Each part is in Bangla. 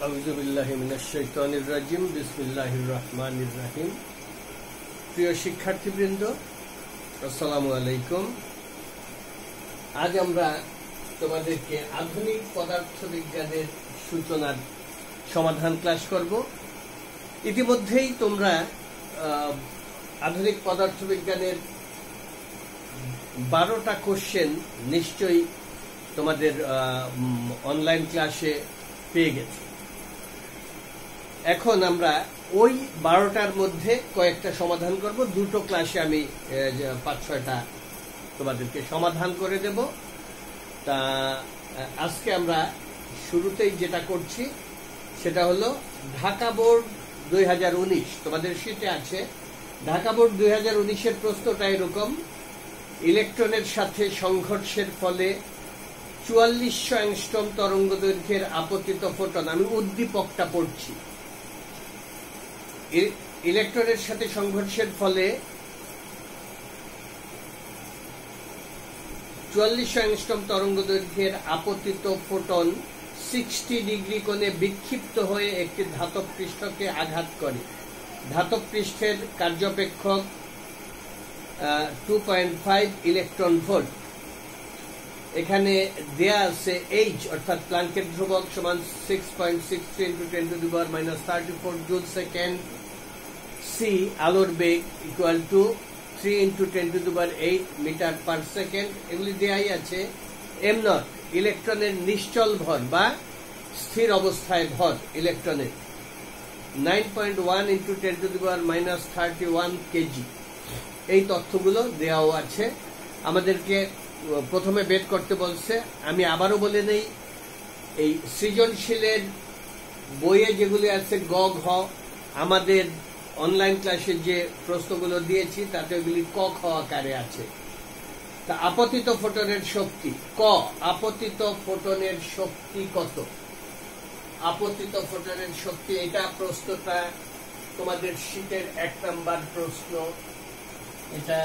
আউযুবিল্লাহি মিনাশ শাইতানির রাজিম বিসমিল্লাহির রহমানির রহিম। প্রিয় শিক্ষার্থীবৃন্দ, আসসালামু আলাইকুম। আজ আমরা তোমাদেরকে আধুনিক পদার্থবিজ্ঞানের সূচনার সমাধান ক্লাস করব। ইতিমধ্যেই তোমরা আধুনিক পদার্থবিজ্ঞানের 12টা কোশ্চেন নিশ্চয়ই তোমাদের অনলাইন ক্লাসে পেয়ে গেছে। এখন আমরা ওই 12টার মধ্যে কয়েকটা সমাধান করব। দুটো ক্লাসে আমি 5-6টা তোমাদেরকে সমাধান করে দেব। তা আজকে আমরা শুরুতেই যেটা করছি সেটা হলো ঢাকা বোর্ড 2019। তোমাদের শীটে আছে ঢাকা বোর্ড 2019-এর প্রশ্নটা এরকম: ইলেকট্রনের সাথে সংঘর্ষের ফলে 4400 অ্যাংস্ট্রম তরঙ্গ দৈর্ঘ্যের আপতিত ফোটন। আমি উদ্দীপকটা পড়ছি। ইলেকট্রনের সাথে সংঘর্ষের ফলে 4400 অ্যাংস্ট্রম তরঙ্গ দৈর্ঘ্যের আপতিত ফোটন 60 ডিগ্রি কোণে বিক্ষিপ্ত হয়ে একটি ধাতব পৃষ্ঠকে আঘাত করে। ধাতব পৃষ্ঠের কার্যপেক্ষক 2.5 ইলেকট্রন ভোল্ট। এখানে দেয়া আছে H অর্থাৎ প্লাঙ্কের ধ্রুবক সমান 6.63 × 10⁻34 জুল সেকেন্ড। C আলোর বেগ equal to 3 × 10⁸ metre per second. এগুলি দেয়াই আছে। M নট ইলেকট্রনের নিশ্চল ভর বা স্থির অবস্থায় ভর ইলেকট্রনের 9.1 × 10⁻31 কেজি। এই তথ্যগুলো দেওয়াও আছে। আমাদেরকে প্রথমে বের করতে বলছে। আমি আবারও বলে নেই, এই সৃজনশীলের বইয়ে যেগুলি আছে গ ঘ, আমাদের অনলাইন ক্লাসে যে প্রশ্নগুলো দিয়েছি তাতে ওগুলি ক খ আকারে আছে। তা আপতিত ফোটনের শক্তি ক। আপতিত ফোটনের শক্তি কত? আপতিত ফোটনের শক্তি, এটা প্রশ্নটা তোমাদের শীটের 1 নাম্বার প্রশ্ন। এটা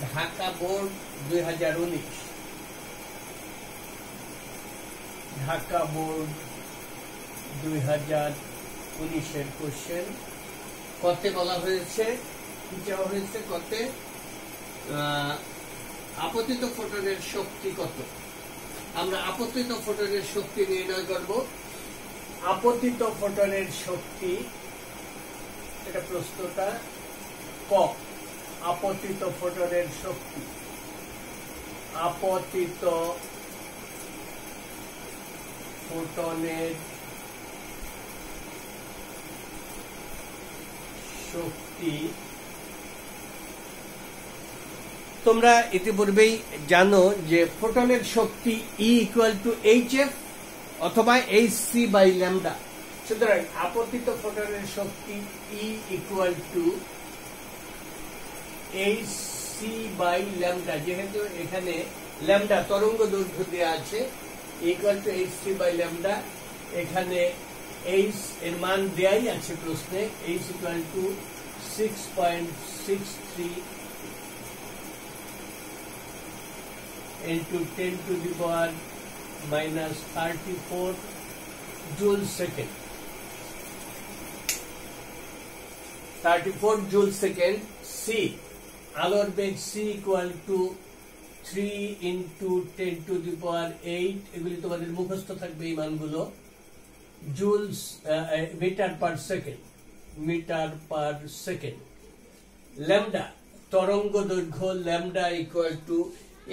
ঢাকা বোর্ড 2019। ঢাকা বোর্ড 2019-এর কোশ্চেন। কতে বলা হয়েছে, কি চাওয়া হয়েছে কতে? আপতিত ফোটনের শক্তি কত? আমরা আপতিত ফোটনের শক্তি নির্ণয় করব। আপতিত ফোটনের শক্তি, এটা প্রশ্নটা ক। আপতিত ফোটনের শক্তি, আপতিত ফোটনের শক্তি তোমরা ইতিপূর্বেই জানো যে ফোটনের শক্তি E = hf অথবা hc/λ। সুতরাং আপতিত ফোটনের শক্তি E = hc/λ। যেহেতু এখানে ল্যামডা তরঙ্গ দৈর্ঘ্য দেওয়া আছে, hc/λ। এখানে h এর মান দেয়াই আছে প্রশ্নে। h = 6.63 × 10⁻34 joule second. 34 joule second. C আলোর বেগ C = 3 × 10⁸। এগুলি তোমাদের মুখস্থ থাকবে এই মানগুলো। Joules metre per second, metre per second. Lambda তরঙ্গ দৈর্ঘ্য, ল্যামডা =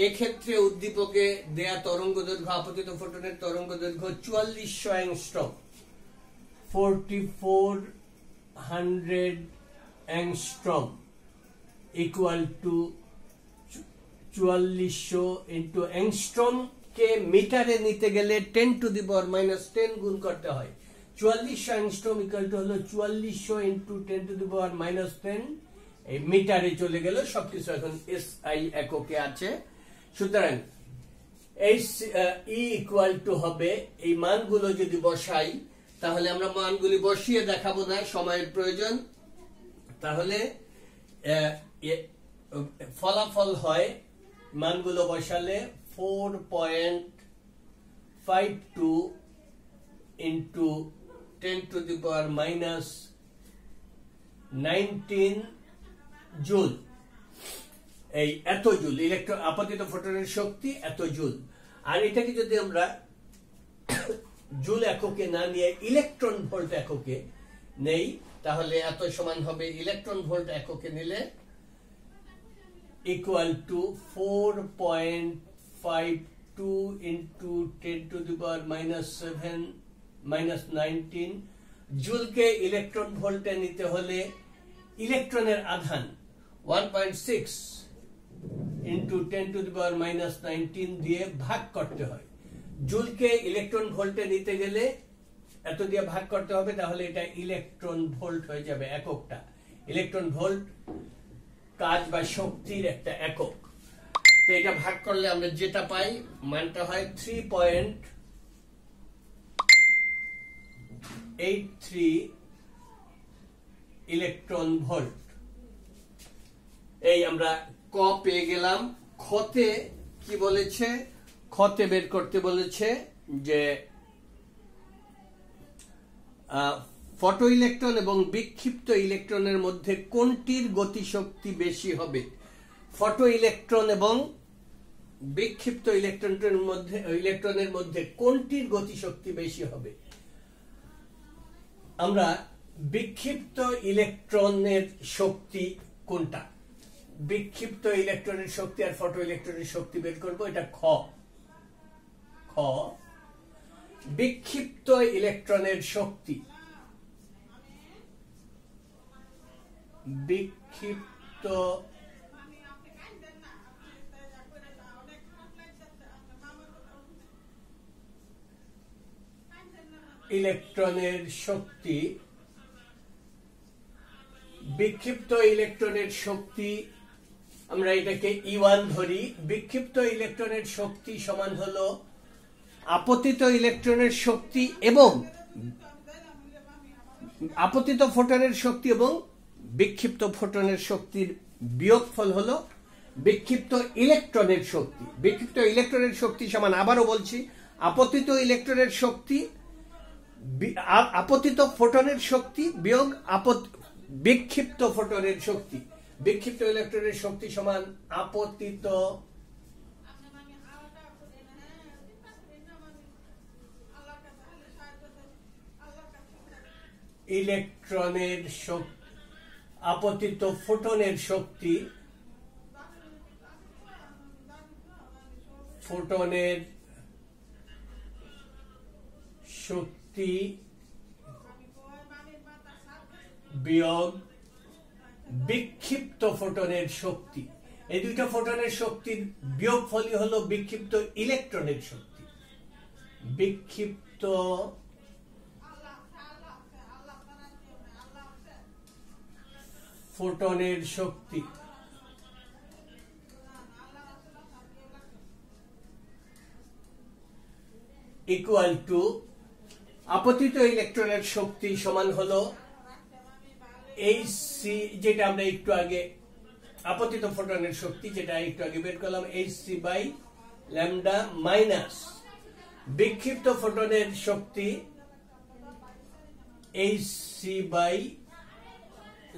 এক্ষেত্রে উদ্দীপকে দেয়া তরঙ্গ দৈর্ঘ্য, আপতিত ফোটনের তরঙ্গ দৈর্ঘ্য 4400 অ্যাংস্ট্রম, 4400 অ্যাংস্ট্রম = 4400 × অ্যাংস্ট্রম কে মিটারে নিতে গেলে 10⁻10 গুণ করতে হয়। 4400 অ্যাংস্ট্রম হলো 4400 × 10⁻10। এই মিটারে চলে গেল। সবকিছু এখন SI এককে আছে। সুতরাং E = হবে, এই মানগুলো যদি বসাই, তাহলে আমরা মানগুলি বসিয়ে দেখাবো না, সময়ের প্রয়োজন। তাহলে ফলাফল হয় মানগুলো বসালে 4.52 into 10 to the power minus 19 joule. এই এত জুল ইলেকট্রন আপতিত ফোটনের শক্তি এত জুল। আর এটাকে যদি আমরা জুল এককে না নিয়ে ইলেকট্রন ভোল্ট এককে নেই তাহলে এত সমান হবে ইলেকট্রন ভোল্ট এককে নিলে equal to 4.52 into 10 to the power minus 7 minus 19 জুলকে electron ভোল্টে নিতে হলে ইলেকট্রনের আধান 1.6 into 10 to the power minus 19 দিয়ে ভাগ করতে হয়। জুলকে ইলেকট্রন ভোল্টে নিতে গেলে এত দিয়ে ভাগ করতে হবে, তাহলে এটা ইলেকট্রন ভোল্ট হয়ে যাবে এককটা। ইলেকট্রন ভোল্ট কাজ বা শক্তির একটা একক। তো এটা ভাগ করলে আমরা যেটা পাই মানটা হয় 3.83 ইলেকট্রন ভোল্ট। এই আমরা ক পেয়ে গেলাম। খতে কি বলেছে? খতে বের করতে বলেছে যে ফটো ইলেকট্রন এবং বিক্ষিপ্ত ইলেকট্রনের মধ্যে কোনটির গতিশক্তি বেশি হবে। ফটো ইলেকট্রন এবং বিক্ষিপ্ত ইলেকট্রনের মধ্যে কোনটির গতিশক্তি বেশি হবে। আমরা বিক্ষিপ্ত ইলেকট্রনের শক্তি কোনটা, বিক্ষিপ্ত ইলেকট্রনের শক্তি আর ফটো ইলেকট্রনের শক্তি বের করব। এটা খ। বিক্ষিপ্ত ইলেকট্রনের শক্তি, বিক্ষিপ্ত ইলেকট্রনের শক্তি, বিক্ষিপ্ত ইলেকট্রনের শক্তি আমরা এটাকে E1 ধরি। বিক্ষিপ্ত ইলেকট্রনের শক্তি সমান হলো আপতিত ইলেকট্রনের শক্তি এবং আপতিত ফোটনের শক্তি এবং বিক্ষিপ্ত ফোটনের শক্তির বিয়োগফল হলো বিক্ষিপ্ত ইলেকট্রনের শক্তি। বিক্ষিপ্ত ইলেকট্রনের শক্তি সমান, আবারও বলছি, আপতিত ইলেকট্রনের শক্তি আপতিত ফোটনের শক্তি বিয়োগ বিক্ষিপ্ত ফোটনের শক্তি। বিক্ষিপ্ত ইলেকট্রনের শক্তি সমান আপতিত ইলেকট্রনের শক্তি, আপতিত ফোটনের শক্তি, ফোটনের শক্তি বিয়োগ বিক্ষিপ্ত ফোটনের শক্তি। এই দুইটা ফোটনের শক্তির বিয়োগফলই হলো বিক্ষিপ্ত ইলেকট্রনের শক্তি। বিক্ষিপ্ত ফোটনের শক্তি ইকুয়াল টু আপতিত ইলেকট্রনের শক্তি সমান হলো hc, যেটা আমরা একটু আগে আপতিত ফোটনের শক্তি যেটা একটু আগে বের করলাম, hc বাই ল্যামডা মাইনাস বিক্ষিপ্ত ফোটনের শক্তি hc by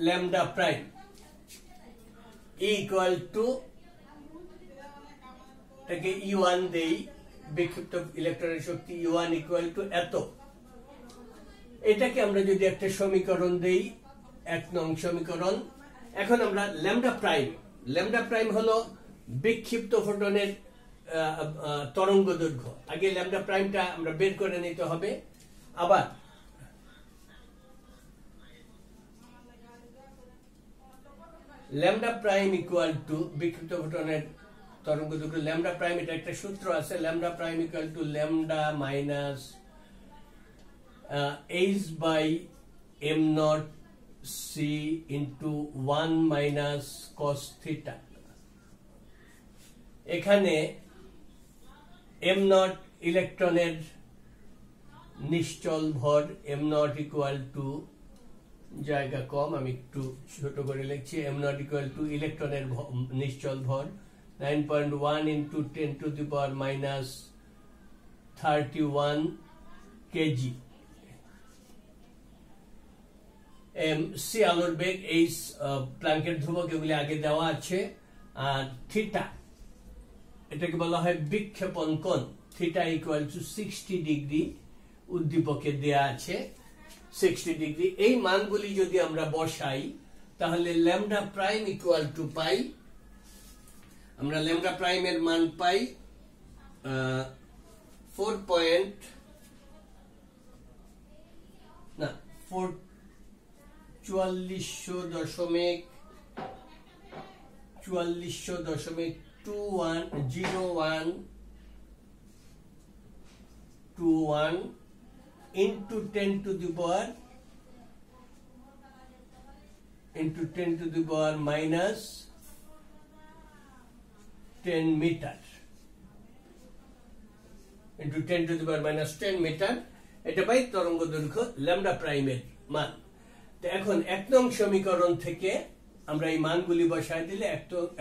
lambda prime equal to তাকে E1 দেই। বিক্ষিপ্ত ইলেকট্রনের শক্তি E1 ইকুয়াল টু এত। এটাকে আমরা যদি একটা সমীকরণ দেই, 1 নং সমীকরণ। এখন আমরা ল্যামডা প্রাইম হলো বিক্ষিপ্ত ফোটনের তরঙ্গ দৈর্ঘ্য। আগে ল্যামডা প্রাইমটা আমরা বের করে নিতে হবে। আবার ল্যামডা প্রাইম ইকুয়াল টু বিক্ষিপ্ত ফোটনের তরঙ্গ দৈর্ঘ্য। ল্যামডা প্রাইম, এটা একটা সূত্র আছে, lambda prime equal to lambda minus h by m naught c into 1 minus cos theta. এখানে m নট ইলেকট্রনের নিশ্চল ভর, m নট ইকুয়াল টু, জায়গা কম আমি একটু ছোট করে লিখছি, m নট ইকুয়াল টু ইলেকট্রনের নিশ্চল ভর 9.1 into 10 to the power minus 31 kg C আলোর বেগ, এইচ প্ল্যাঙ্কের ধ্রুবক, এগুলি আগে দেওয়া আছে। আর থিটা, এটাকে বলা হয় বিক্ষেপণ কোণ। থিটা ইকুয়াল টু 60 ডিগ্রি উদ্দীপকে দেয়া আছে 60 ডিগ্রি। এই মানগুলি যদি আমরা বসাই তাহলে ল্যামডা প্রাইম ইকুয়াল টু পাই, আমরা ল্যামডা প্রাইমের মান পাই 44.21 into 10 to the power minus 10 meter into 10 to the power minus 10 meter, এটা পাই তরঙ্গ দৈর্ঘ্য ল্যামডা প্রাইমের মান। তো এখন 1 নং সমীকরণ থেকে আমরা এই মানগুলি বসায় দিলে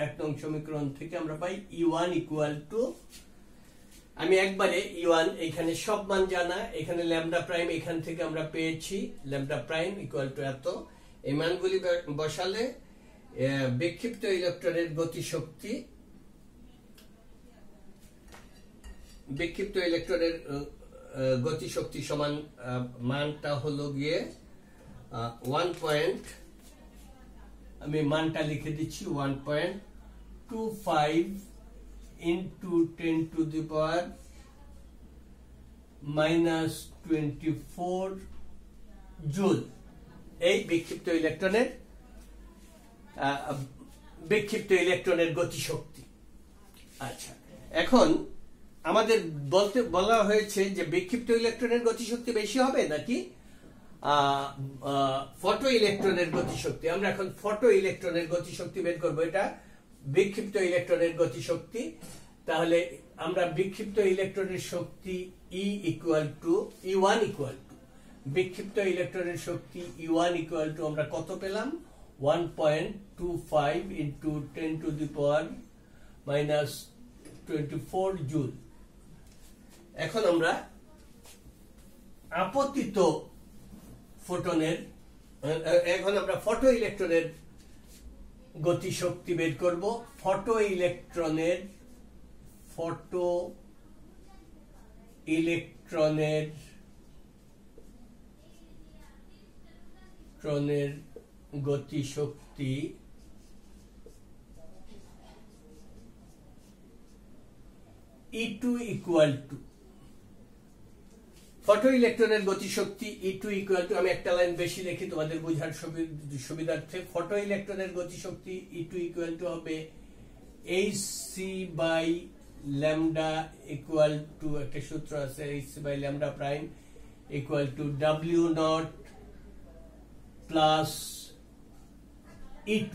1 নং সমীকরণ থেকে আমরা পাই E1 ইকুয়াল টু, আমি একবারে E1 এখানে সব মান জানা, এখানে ল্যামডা প্রাইম এখান থেকে আমরা পেয়েছি, ল্যামডা প্রাইম ইকুয়াল টু এত। এই মানগুলি বসালে বিক্ষিপ্ত ইলেকট্রনের গতিশক্তি, বিক্ষিপ্ত ইলেকট্রনের গতিশক্তি সমান মানটা হলো গিয়ে 1. আমি মানটা লিখে দিচ্ছি 1.25 into 10 to the power minus 24 joule, এই বিক্ষিপ্ত ইলেকট্রনের গতিশক্তি। আচ্ছা, এখন আমাদের বলা হয়েছে যে বিক্ষিপ্ত ইলেকট্রনের গতিশক্তি বেশি হবে নাকি ফটো ইলেকট্রনের গতিশক্তি। আমরা এখন ফটো ইলেকট্রনের গতিশক্তি বের করব, এটা বিক্ষিপ্ত ইলেকট্রনের গতিশক্তি। তাহলে আমরা বিক্ষিপ্ত ইলেকট্রনের শক্তি E1 ইকুয়াল টু, বিক্ষিপ্ত ইলেকট্রনের শক্তি E1 ইকুয়াল টু আমরা কত পেলাম, 1.25 into 10 to the power minus 24 joule. এখন আমরা আপতিত ফোটনের, এখন আমরা ফটো ইলেকট্রনের গতিশক্তি বের করব। ফটো ইলেকট্রনের গতিশক্তি E2 ইকুয়াল টু, ফটো ইলেকট্রনের গতিশক্তি E2 ইকুয়াল টু, আমি একটা লাইন বেশি লিখি তোমাদের বোঝার সুবিধার্থে। ফটো ইলেকট্রনের গতিশক্তি E2 ইকুয়াল টু হবে hc by lambda equal to, একটা সূত্র আছে hc by lambda prime equal to W naught plus E2।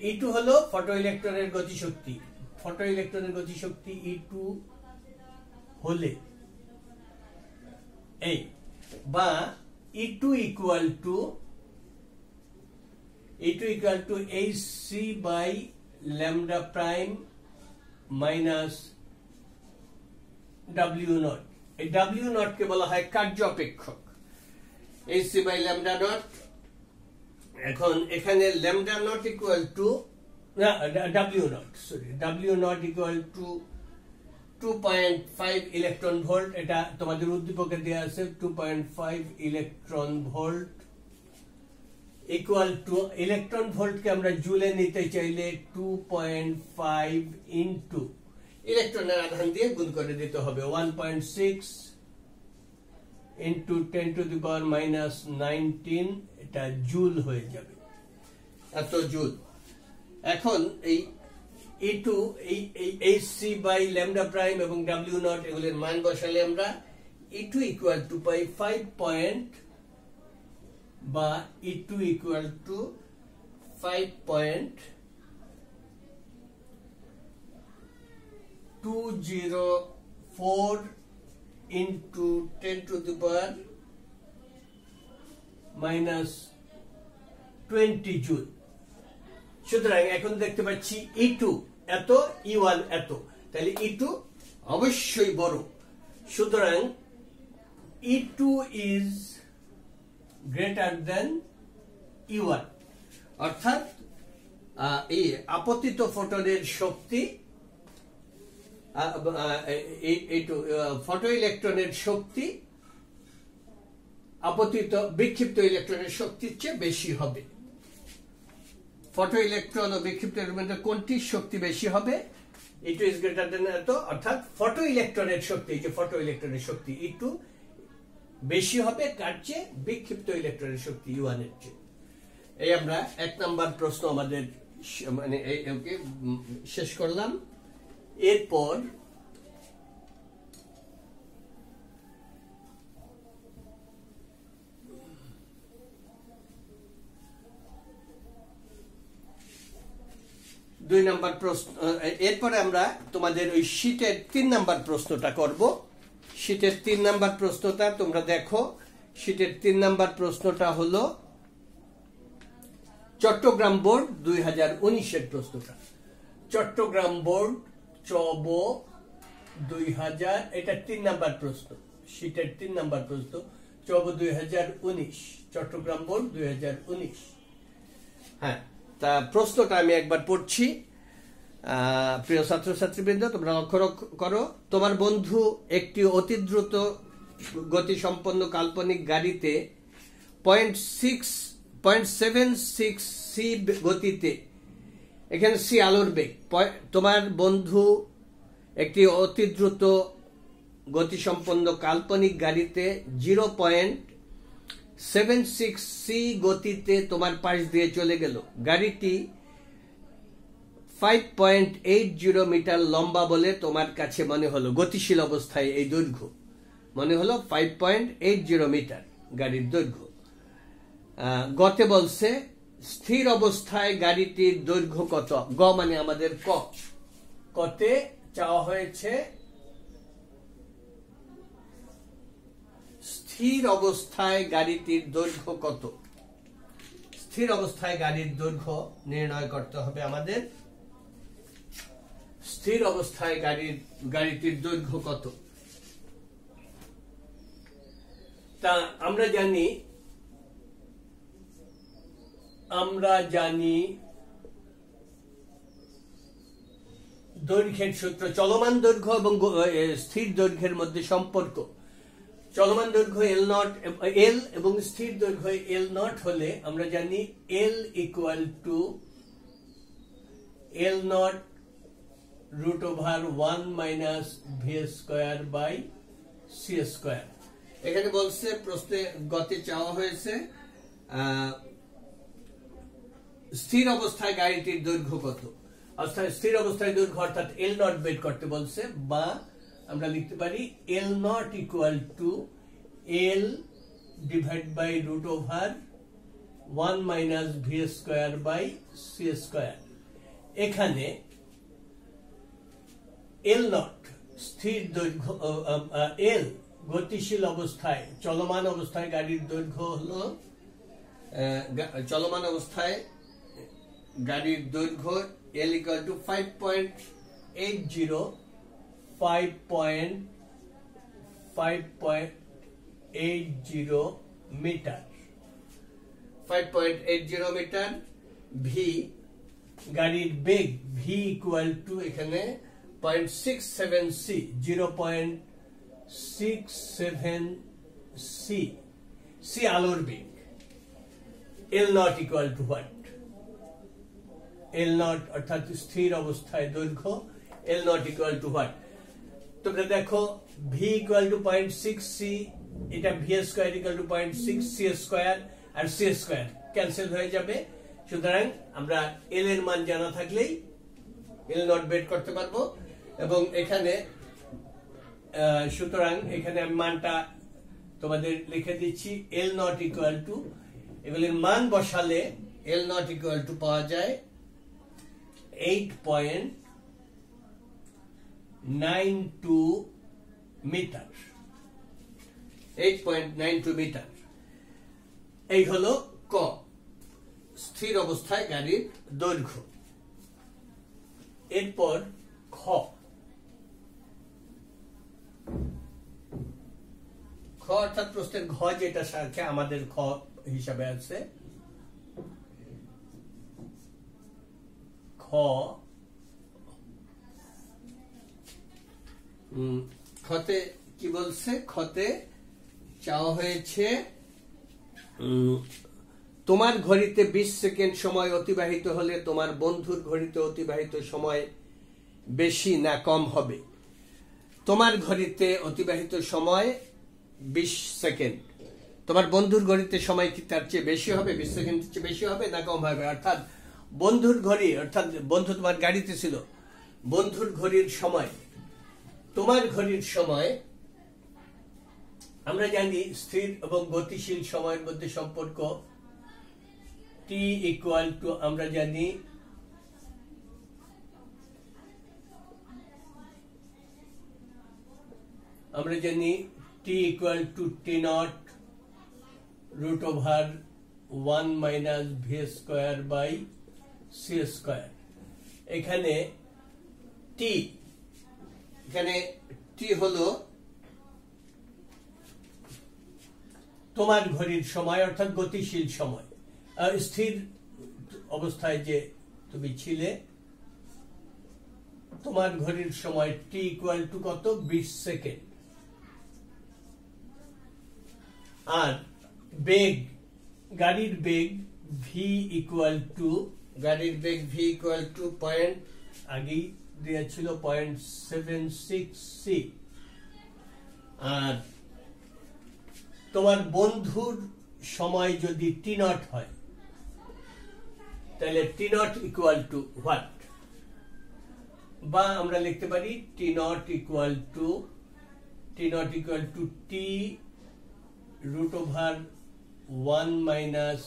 E2 হলো ফটো ইলেকট্রনের গতিশক্তি। ফটো ইলেকট্রনের গতিশক্তি E2 হলে এই বা E2 equal to hc by lambda prime minus W naught. এই W নট কে বলা হয় কার্য অপেক্ষক, hc বাই ল্যামডা নট। এখন এখানে lambda naught equal to W naught equal to 2.5 electron volt, এটা তোমাদের উদ্দীপকে দেওয়া আছে 2.5 electron volt equal to, electron ভোল্টকে আমরা জুলে নিতে চাইলে 2.5 ইন্টু ইলেকট্রনের আধান দিয়ে গুণ করে দিতে হবে 1.6 into 10 to the power minus 19, এটা জুল হয়ে যাবে, এত জুল। এখন এই E2 এই hc বাই ল্যামডা প্রাইম এবং W নট এগুলোর মান বসালে আমরা E2 ইকুয়াল টু পাই 5 পয়েন্ট বা E2 equal two 5.204 into 10 to the power minus 20 joule. সুতরাং এখন দেখতে পাচ্ছি E2 এত, E1 এত, তাহলে E2 অবশ্যই বড়। সুতরাং E2 is greater than E1, অর্থাৎ এই আপতিত ফোটনের শক্তি, ফটো ইলেকট্রনের শক্তি আপতিত বিক্ষিপ্ত ইলেকট্রনের শক্তির চেয়ে বেশি হবে। ফটো ইলেকট্রন ও বিক্ষিপ্ত ইলেকট্রনের কোনটির শক্তি বেশি হবে? E2 is greater than এত, অর্থাৎ ফটো ইলেকট্রনের শক্তি, যে ফটো ইলেকট্রনের শক্তি E2 বেশি হবে কার চেয়ে? বিক্ষিপ্ত ইলেকট্রনের শক্তি E1 এর চেয়ে। এই আমরা 1 নম্বর প্রশ্ন আমাদের মানে শেষ করলাম। এরপর দুই নম্বর প্রশ্ন, এরপরে আমরা তোমাদের ওই শীটের 3 নম্বর প্রশ্নটা করব। শীটের 3 নম্বর প্রশ্নটা তোমরা দেখো। শীটের 3 নম্বর প্রশ্নটা হলো চট্টগ্রাম বোর্ড 2019 এর প্রশ্নটা। চট্টগ্রাম বোর্ড চব 2000, এটা 3 নম্বর প্রশ্ন, শীটের 3 নম্বর প্রশ্ন, চব 2019, চট্টগ্রাম বোর্ড 2019। হ্যাঁ, তা প্রশ্নটা আমি একবার পড়ছি। প্রিয় ছাত্রছাত্রীবৃন্দ, তোমরা লক্ষ্য করো, তোমার বন্ধু একটি অতি দ্রুত গতিসম্পন্ন কাল্পনিক গাড়িতে 0.76 সি গতিতে, এখানে সি আলোর বেগ, তোমার বন্ধু একটি অতি দ্রুত গতিসম্পন্ন কাল্পনিক গাড়িতে 0.76 সি গতিতে তোমার পাশ দিয়ে চলে গেল। গাড়িটি 5.80 মিটার লম্বা বলে তোমার কাছে মনে হলো। গতিশীল অবস্থায় এই দৈর্ঘ্য মনে হলো 5.80 মিটার গাড়ির দৈর্ঘ্য। গতে বলছে স্থির অবস্থায় গাড়িটির দৈর্ঘ্য কত? গ মানে আমাদের ক, কতে চাওয়া হয়েছে স্থির অবস্থায় গাড়িটির দৈর্ঘ্য কত। স্থির অবস্থায় গাড়ির দৈর্ঘ্য নির্ণয় করতে হবে আমাদের। স্থির অবস্থায় গাড়িটির দৈর্ঘ্য কত? তা আমরা জানি দৈর্ঘ্যের সূত্র, চলমান দৈর্ঘ্য এবং স্থির দৈর্ঘ্যের মধ্যে সম্পর্ক। চলমান দৈর্ঘ্য এল এবং স্থির দৈর্ঘ্য এল নট হলে আমরা জানি L equal to L naught √1 minus V square by C square. এখানে বলছে প্রশ্নে গতি চাওয়া হয়েছে স্থির অবস্থায় গাড়িটির দৈর্ঘ্য কত। অর্থাৎ স্থির অবস্থায় দৈর্ঘ্য অর্থাৎ এল নট বের করতে বলছে, বা আমরা লিখতে পারি L naught equal to L divide by √1 minus V square by C square. এখানে এল নট স্থির দৈর্ঘ্য, এল গতিশীল অবস্থায়, চলমান অবস্থায় গাড়ির দৈর্ঘ্য হলো, চলমান অবস্থায় গাড়ির দৈর্ঘ্য L equal to 5.80 metre, 5.80 metre. V গাড়ির বেগ, ভি ইকুয়াল টু এখানে 0.67 সি, 0.67 সি, সি আলোর বেগ। L naught equal to what? L naught অর্থাৎ স্থির অবস্থায় দৈর্ঘ্য, L naught equal to what? তোমরা দেখো ভি ইকুয়াল টু 0.6 সি, এটা V square equal to 0.6 C square, আর সি স্কোয়ার ক্যান্সেল হয়ে যাবে। সুতরাং আমরা এল এর মান জানা থাকলেই এল নট বের করতে পারবো। এবং এখানে সুতরাং এখানে আমি মানটা তোমাদের লিখে দিচ্ছি, এল নট ইকুয়াল টু, এগুলির মান বসালে এল নট ইকুয়াল টু পাওয়া যায় 8.92 মিটার, 8.92 মিটার। এই হলো ক, স্থির অবস্থায় গাড়ির দৈর্ঘ্য। এরপর খ, খ অর্থাৎ প্রশ্নের ঘ যেটা সাথে আমাদের খ হিসাবে আছে, খতে কি বলছে? খতে চাওয়া হয়েছে তোমার ঘড়িতে 20 সেকেন্ড সময় অতিবাহিত হলে তোমার বন্ধুর ঘড়িতে অতিবাহিত সময় বেশি না কম হবে? তোমার ঘড়িতে অতিবাহিত সময় 20 সেকেন্ড, তোমার বন্ধুর ঘড়িতে সময় কি তার চেয়ে বেশি হবে? 20 সেকেন্ডের চেয়ে বেশি হবে না কম হবে? অর্থাৎ বন্ধুর ঘড়ি, অর্থাৎ বন্ধু তোমার গাড়িতে ছিল, বন্ধুর ঘড়ির সময় তোমার ঘড়ির সময়, আমরা জানি স্থির এবং গতিশীল সময়ের মধ্যে সম্পর্ক টি ইকুয়াল টু, আমরা জানি T equal to T naught root over 1 minus V square by C square. এখানে টি হলো তোমার ঘড়ির সময়, অর্থাৎ গতিশীল সময়, স্থির অবস্থায় যে তুমি ছিলে, তোমার ঘড়ির সময় টি ইকুয়াল টু কত? 20 সেকেন্ড। আর বেগ, গাড়ির বেগ ভি ইকুয়াল টু পয়েন্ট, আগেই দিয়েছিল 0.76 সি। আর তোমার বন্ধুর সময় যদি টি নট হয়, তাহলে T not equal to what? বা আমরা লিখতে পারি T not equal to T root over 1 minus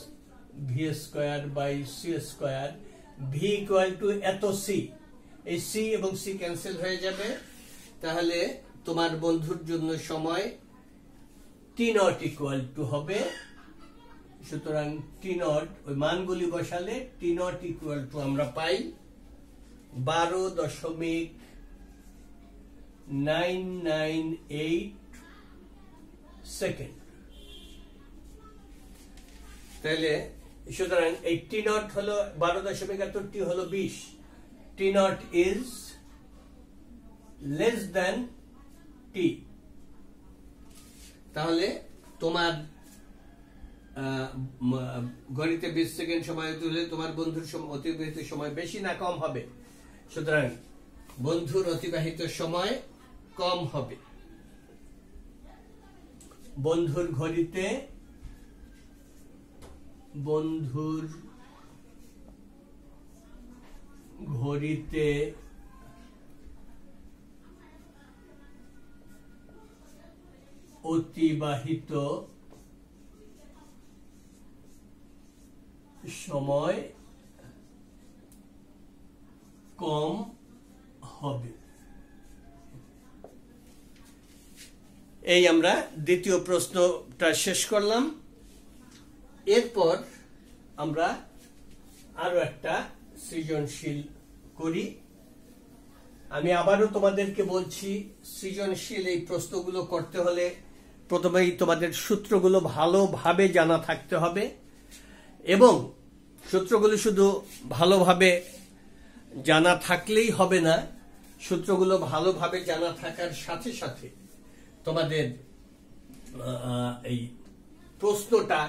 V square by C square. V equal to এত সি, এই সি এবং সি ক্যান্সেল হয়ে যাবে, তাহলে তোমার বন্ধুর জন্য সময় টি নট ইকুয়াল টু হবে, সুতরাং টি নট, ওই মানগুলি বসালে টি নট ইকুয়াল টু আমরা পাই 12.998 সেকেন্ড। তাহলে সুতরাং এই টি নট হলো 12.78, টি হলো 20, টি নট ইজ লেস দেন টি। তাহলে তোমার ঘড়িতে 20 সেকেন্ড সময় হলে তোমার বন্ধুর অতিবাহিত সময় বেশি না কম হবে? সুতরাং বন্ধুর অতিবাহিত সময় কম হবে। বন্ধুর ঘড়িতে অতিবাহিত সময় কম হবে। এই আমরা দ্বিতীয় প্রশ্নটা শেষ করলাম। এরপর আমরা আরো একটা সৃজনশীল করি। আমি আবারও তোমাদেরকে বলছি, সৃজনশীল এই প্রশ্নগুলো করতে হলে প্রথমেই তোমাদের সূত্রগুলো ভালোভাবে জানা থাকতে হবে, এবং সূত্রগুলো শুধু ভালোভাবে জানা থাকলেই হবে না, সূত্রগুলো ভালোভাবে জানা থাকার সাথে সাথে তোমাদের এই প্রশ্নটা,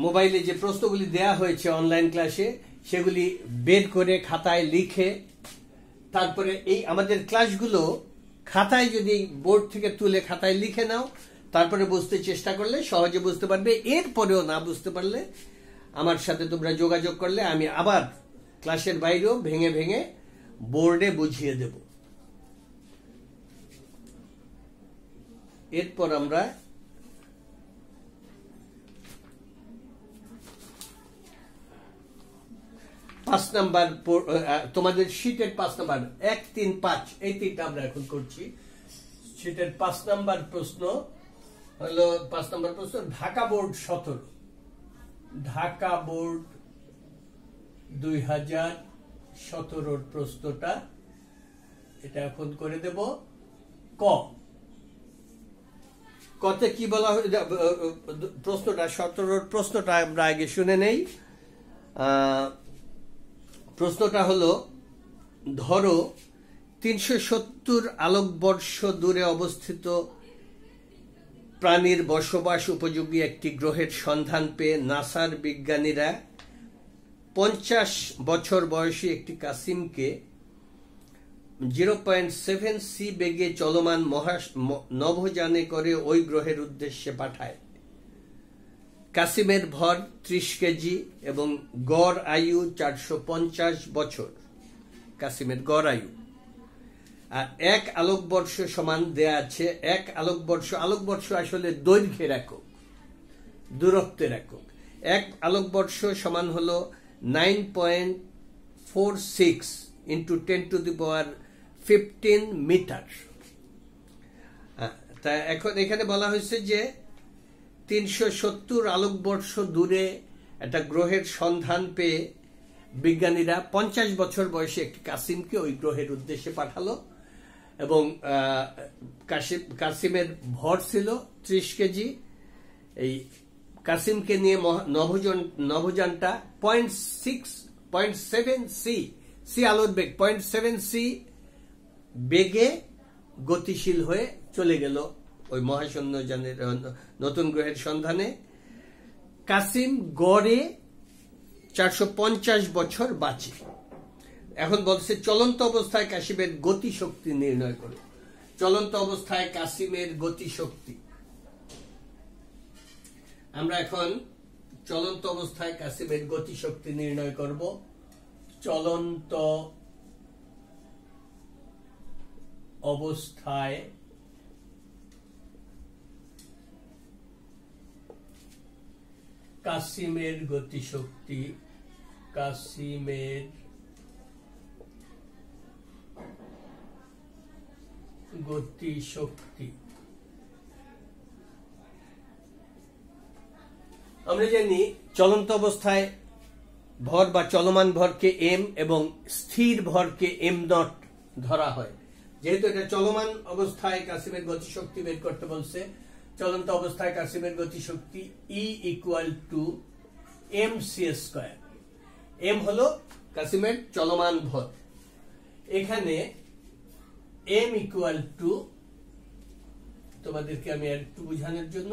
মোবাইলে যে প্রশ্নগুলি দেয়া হয়েছে অনলাইন ক্লাসে, সেগুলি বের করে খাতায় লিখে, তারপরে এই আমাদের ক্লাসগুলো খাতায় যদি বোর্ড থেকে তুলে খাতায় লিখে নাও, তারপরে বুঝতে চেষ্টা করলে সহজে বুঝতে পারবে। এরপরেও না বুঝতে পারলে আমার সাথে তোমরা যোগাযোগ করলে আমি আবার ক্লাসের বাইরেও ভেঙে ভেঙে বোর্ডে বুঝিয়ে দেব। এরপর আমরা পাঁচ নাম্বার, তোমাদের শীটের 5 নাম্বার 1, 3, 5 এই তিনটা আমরা এখন করছি। শীটের 5 নাম্বার প্রশ্ন হলো, 5 নাম্বার প্রশ্ন ঢাকা বোর্ড 17, ঢাকা বোর্ড 2017 প্রশ্নটা, এটা এখন করে দেব। কতে কি বলা হয় প্রশ্নটা, 17 প্রশ্নটা আমরা আগে শুনে নেই। প্রশ্নটা হলো, ধরো 370 আলোকবর্ষ দূরে অবস্থিত প্রাণীর বসবাস উপযোগী একটি গ্রহের সন্ধান পেয়ে নাসার বিজ্ঞানীরা 50 বছর বয়সী একটি কাসিমকে 0.7 সি বেগে চলমান নভোযানে করে ওই গ্রহের উদ্দেশ্যে পাঠায়। কাসিমের ভর 30 কেজি এবং গড় আয়ু 450 বছর। কাসিমের গড় আয়ু আর 1 আলোকবর্ষ সমান দেয়া আছে। 1 আলোকবর্ষ আসলে দৈর্ঘ্যের একক, দূরত্বের একক। 1 আলোকবর্ষ সমান হলো 9.46 ইন্টু 10⁻15 মিটার। তা এখন এখানে বলা হয়েছে যে 370 আলোকবর্ষ দূরে একটা গ্রহের সন্ধান পেয়ে বিজ্ঞানীরা 50 বছর বয়সে একটি কাসিমকে ওই গ্রহের উদ্দেশ্যে পাঠালো এবং কাসিমের ভর ছিল 30 কেজি। এই কাসিমকে নিয়ে নভোযানটা 0.7 সি আলোর বেগ 0.7 সি বেগে গতিশীল হয়ে চলে গেল ওই মহাশূন্য যানের নতুন গ্রহের সন্ধানে। কাসিম গড়ে 450 বছর বাঁচে। এখন বলছে চলন্ত অবস্থায় কাসিমের গতিশক্তি নির্ণয় করো। চলন্ত অবস্থায় কাসিমের গতিশক্তি, আমরা এখন চলন্ত অবস্থায় কাসিমের গতিশক্তি নির্ণয় করব। চলন্ত অবস্থায় কাসিমের গতিশক্তি, কাসিমের গতিশক্তি। আমরা জানি চলন্ত অবস্থায় ভর বা চলমান ভরকে এম এবং স্থির ভরকে এম নট ধরা হয়। যেহেতু এটা চলমান অবস্থায় কাসিমের গতিশক্তি বের করতে বলছে, চলন্ত অবস্থায় কাসিমের গতিশক্তি E = mc²। এম হলো কাসিমের চলমান ভর। এখানে m = তোমাদেরকে আমি একটু বোঝানোর জন্য,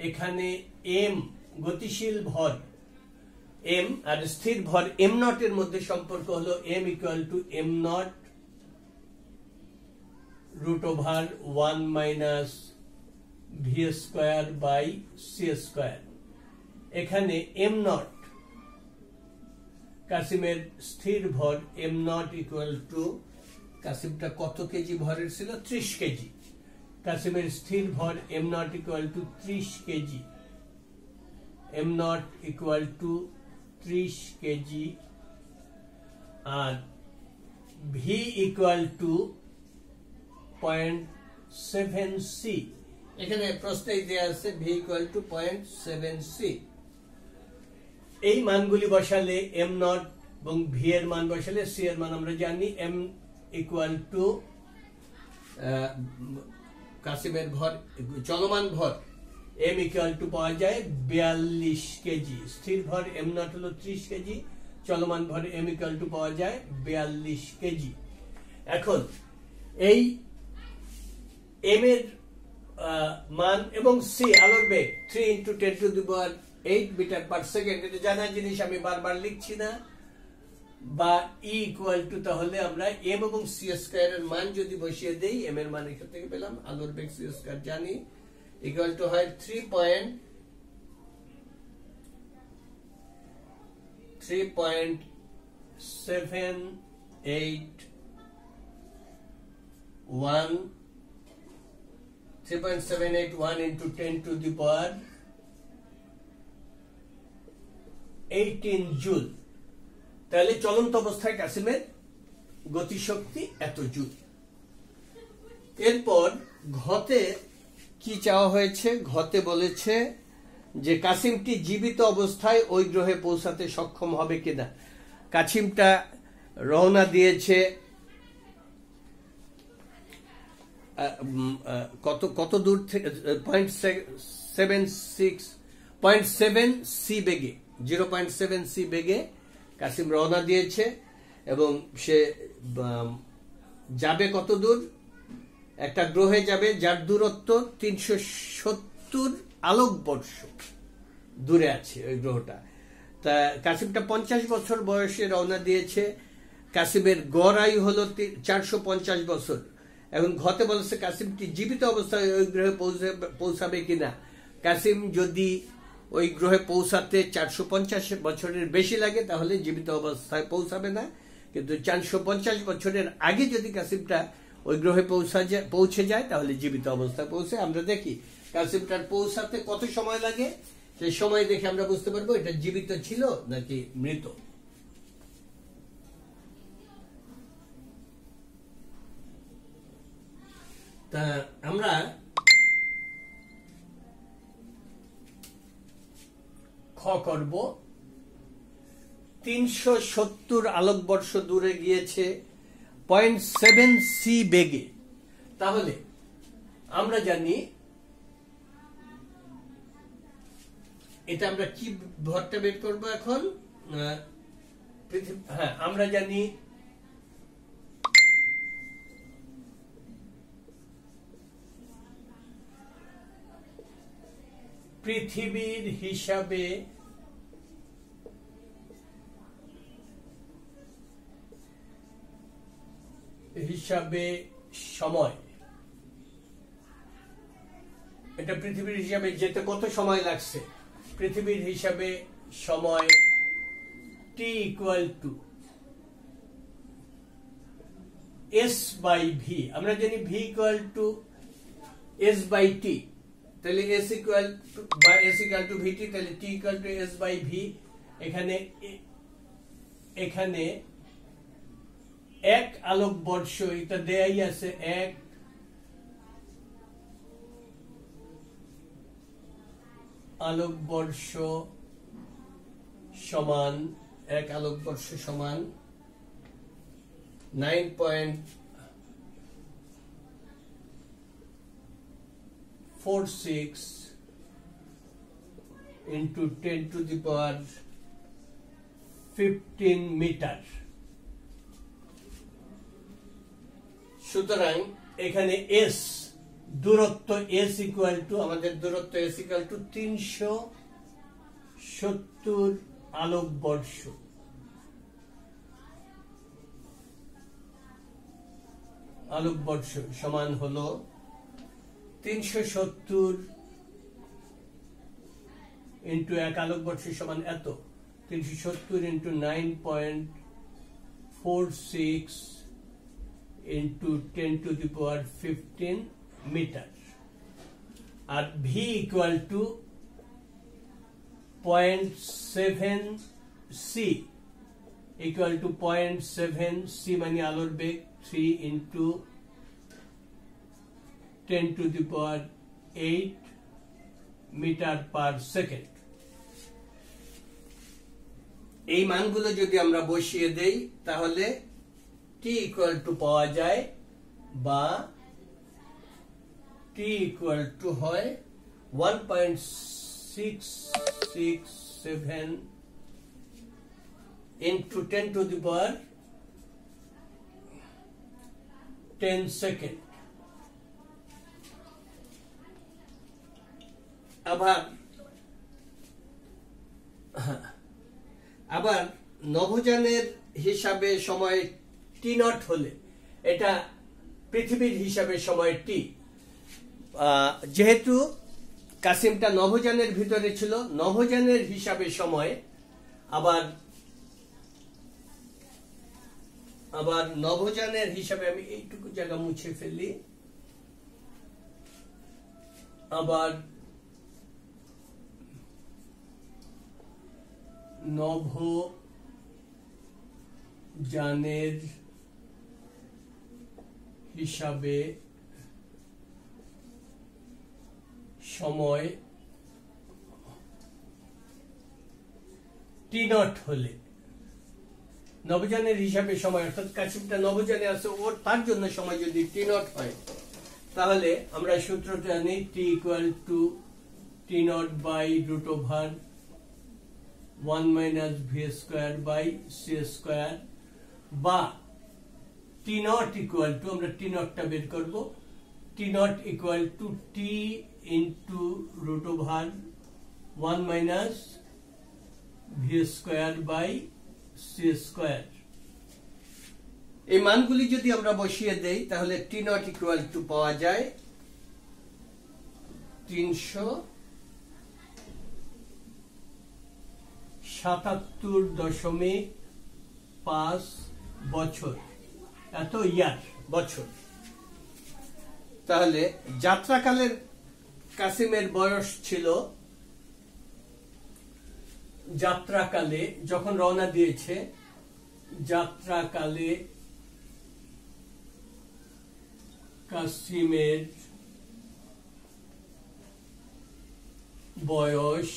এখানে m গতিশীল ভর m আর স্থির ভর m নট এর মধ্যে সম্পর্ক হলো m = m0 √1 - v²/c²। এখানে m0 কাসিমের স্থির ভর m0 = কাসিমটা কত কেজি ভরের ছিল? 30 কেজি। কাসিমের স্থির ভর m0 = 30 কেজি। m0 = 30 কেজি আর v = 0.7 সি। এখানে প্রশ্নেই দেয়া আছে v = 0.7 সি। এই মানগুলি বসালে m0 এবং v এর মান বসালে c এর মান আমরা জানি। m = কাসিমের ভর, চলমান ভর m = পাওয়া যায় 42 কেজি। স্থির ভর m0 হলো 30 কেজি, চলমান ভর m = পাওয়া যায় 42 কেজি। এখন এই m এর মান এবং c আলোর বেগ 3 × 10⁸ মিটার পার সেকেন্ড, এটা জানা জিনিস, আমি বারবার লিখছি না। বা E = তাহলে আমরা m এবং c² এর মান যদি বসিয়ে দেই, m এর মান এখান থেকে পেলাম, আলোর বেগ c² জানি, = হয় 3.781 × 10⁻18 জুল। তাহলে চলন্ত অবস্থায় কাসিমের গতিশক্তি এত জুল। এরপর ঘতে কি চাওয়া হয়েছে? ঘতে বলেছে যে কাসিমটি জীবিত অবস্থায় ওই গ্রহে পৌঁছাতে সক্ষম হবে কিনা। কাসিমটা রওনা দিয়েছে কত দূর থেকে? 0.7 সি বেগে, 0.7 সি বেগে কাসিম রওনা দিয়েছে এবং সে যাবে কত দূর? একটা গ্রহে যাবে যার দূরত্ব 370 আলোকবর্ষ দূরে আছে ওই গ্রহটা। তা কাসিমটা 50 বছর বয়সে রওনা দিয়েছে। কাসিমের গড় আয়ু হলো 450 বছর। এখন ঘতে বলেছে কাসিমটি জীবিত অবস্থায় ওই গ্রহে পৌঁছাবে কিনা। কাসিম যদি ওই গ্রহে পৌঁছাতে 450 বছরের বেশি লাগে তাহলে জীবিত অবস্থায় পৌঁছাবে না, কিন্তু 450 বছরের আগে যদি কাসিমটা ওই গ্রহে পৌঁছে যায় তাহলে জীবিত অবস্থায় পৌঁছে। আমরা দেখি কাসিমটার পৌঁছাতে কত সময় লাগে, সেই সময় দেখে আমরা বুঝতে পারবো এটা জীবিত ছিল নাকি মৃত। তা আমরা খ করব। 370 আলোকবর্ষ দূরে গিয়েছে 0.7 সি বেগে। তাহলে আমরা জানি এটা আমরা কি ভরটা বের করবো এখন। হ্যাঁ, আমরা জানি পৃথিবীর হিসাবে সময়, এটা পৃথিবীর হিসাবে যেতে কত সময় লাগছে। পৃথিবীর হিসাবে সময় t = s/v। আমরা জানি v = s/t, তাহলে s = vt, তাহলে t = s/v। এখানে 1 আলোকবর্ষ, এটা দেয়াই আছে, 1 আলোকবর্ষ সমান 9.46 into 10⁻15 মিটার। সুতরাং এখানে s দূরত্ব, আমাদের দূরত্ব s = 370 আলোকবর্ষ। সমান হলো 370 ইন্টু 1 আলোকবর্ষ সমান এত, 370 ইন্টু 9.46 ইন্টু 10⁻15 মিটার। আর v = 0.7 c, = 0.7 c মানে আলোর বেগ, 3 ইন্টু 10⁸ মিটার পার সেকেন্ড। এই মানগুলো যদি আমরা বসিয়ে দেই তাহলে t = পাওয়া যায়, বা t = হয় 1.667 into 10⁻10 সেকেন্ড। আবার নভোযানের হিসাবে সময় t0 হলে, এটা পৃথিবীর হিসাবে সময় t। যেহেতু কাসিমটা নভোযানের ভিতরে ছিল, নভোযানের হিসাবে সময়, আবার নভোযানের হিসাবে আমি এইটুকু জায়গা মুছে ফেলি। আবার নভোযানের হিসাবে সময় t0 হলে, নভোযানের হিসাবে সময়, অর্থাৎ কাসিমটা নভোযানে আছে, ওর তার জন্য সময় যদি t0 হয়, তাহলে আমরা সূত্রটা জানি t = t0/√, 1 minus v square by c square, বা t naught equal to, আমরা t naught টা বের করব, t naught equal to t into root over 1 minus v square by c square। এই মানগুলি যদি আমরা বসিয়ে দেই তাহলে t naught equal to পাওয়া যায় 377.5 বছর, এত ইয়ার বছর। তাহলে যাত্রাকালের কাসিমের বয়স ছিল, যাত্রাকালে যখন রওনা দিয়েছে, যাত্রাকালে কাসিমের বয়স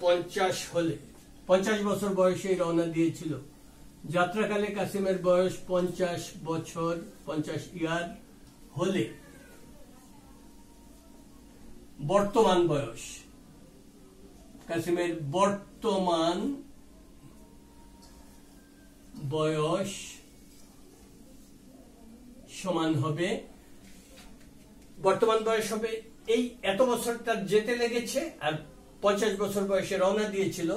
50 হলে, 50 বছর বয়সে রওনা দিয়েছিল। যাত্রাকালে কাসিমের বয়স 50 বছর, 50 ইয়ার হলে বর্তমান বয়স, কাসিমের বর্তমান বয়স সমান হবে, বর্তমান বয়স হবে এই এত বছরটা যেতে লেগেছে আর 50 বছর বয়সে রওনা দিয়েছিল,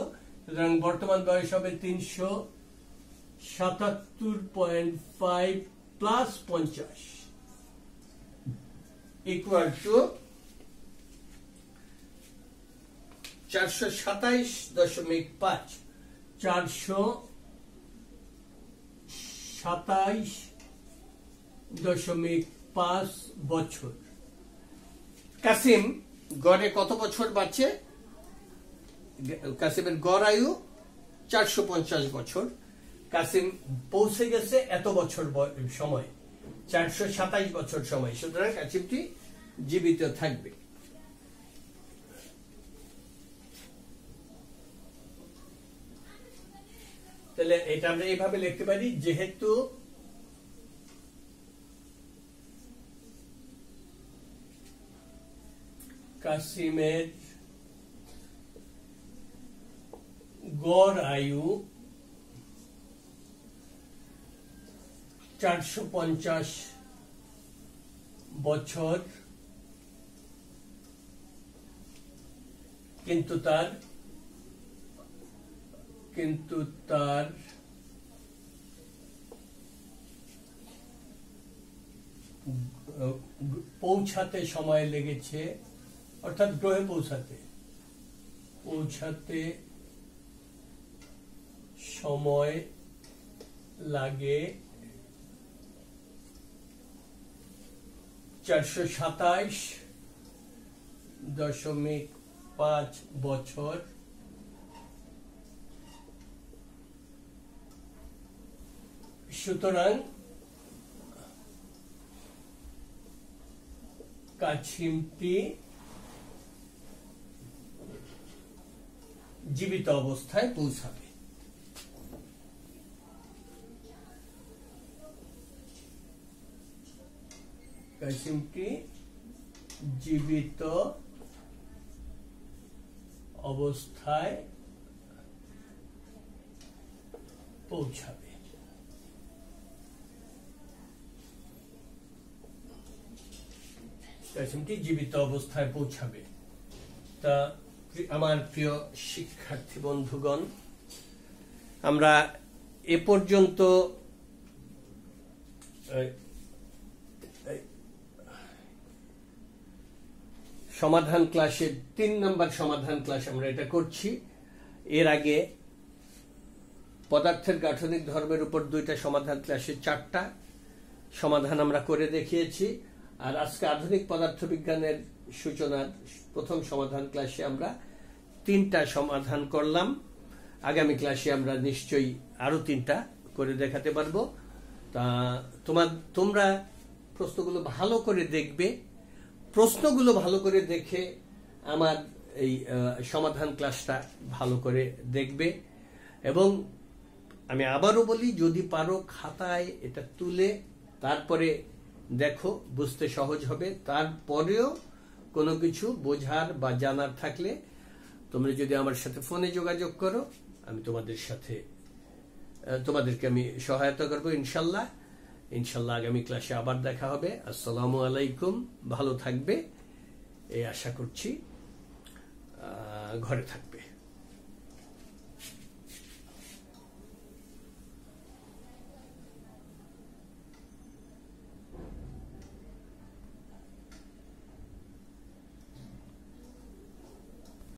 সুতরাং বর্তমান বয়স হবে 377.5 প্লাস 50 ইকুয়াল টু 427.5, 427.5 বছর। কাসিম গড়ে কত বছর বাঁচে? কাসিমের গড় আয়ু 450 বছর। কাসিম পৌঁছে গেছে এত বছর সময়, 427 বছর সময়, সুতরাং কাসিমটি জীবিত থাকবে। তাহলে এটা আমরা এইভাবে লিখতে পারি, যেহেতু কাসিমের গড় আয়ু 450 বছর, কিন্তু তার পৌঁছাতে সময় লেগেছে, অর্থাৎ গ্রহে পৌঁছাতে সময় লাগে 427.5 বছর। সুতরাং কাসিমটি জীবিত অবস্থায় পৌঁছাবে। কাসিমটি জীবিত অবস্থায় পৌঁছাবে। কাসিমটি জীবিত অবস্থায় পৌঁছাবে। তা আমার প্রিয় শিক্ষার্থী বন্ধুগণ, আমরা এ পর্যন্ত সমাধান ক্লাসের 3 নম্বর সমাধান ক্লাস আমরা এটা করছি। এর আগে পদার্থের গাঠনিক ধর্মের উপর 2টা সমাধান ক্লাসে 4টা সমাধান আমরা করে দেখিয়েছি। আর আজকে আধুনিক পদার্থবিজ্ঞানের সূচনার প্রথম সমাধান ক্লাসে আমরা 3টা সমাধান করলাম। আগামী ক্লাসে আমরা নিশ্চয়ই আরো 3টা করে দেখাতে পারবো। তা তোমরা প্রশ্নগুলো ভালো করে দেখবে, প্রশ্নগুলো ভালো করে দেখে আমার এই সমাধান ক্লাসটা ভালো করে দেখবে। এবং আমি আবারও বলি, যদি পারো খাতায় এটা তুলে তারপরে দেখো, বুঝতে সহজ হবে। তারপরেও কোনো কিছু বোঝার বা জানার থাকলে তোমরা যদি আমার সাথে ফোনে যোগাযোগ করো, আমি তোমাদেরকে আমি সহায়তা করবো ইনশাল্লাহ। আগামী ক্লাসে আবার দেখা হবে। আসসালামু আলাইকুম। ভালো থাকবে এই আশা করছি, ঘরে থাকবে।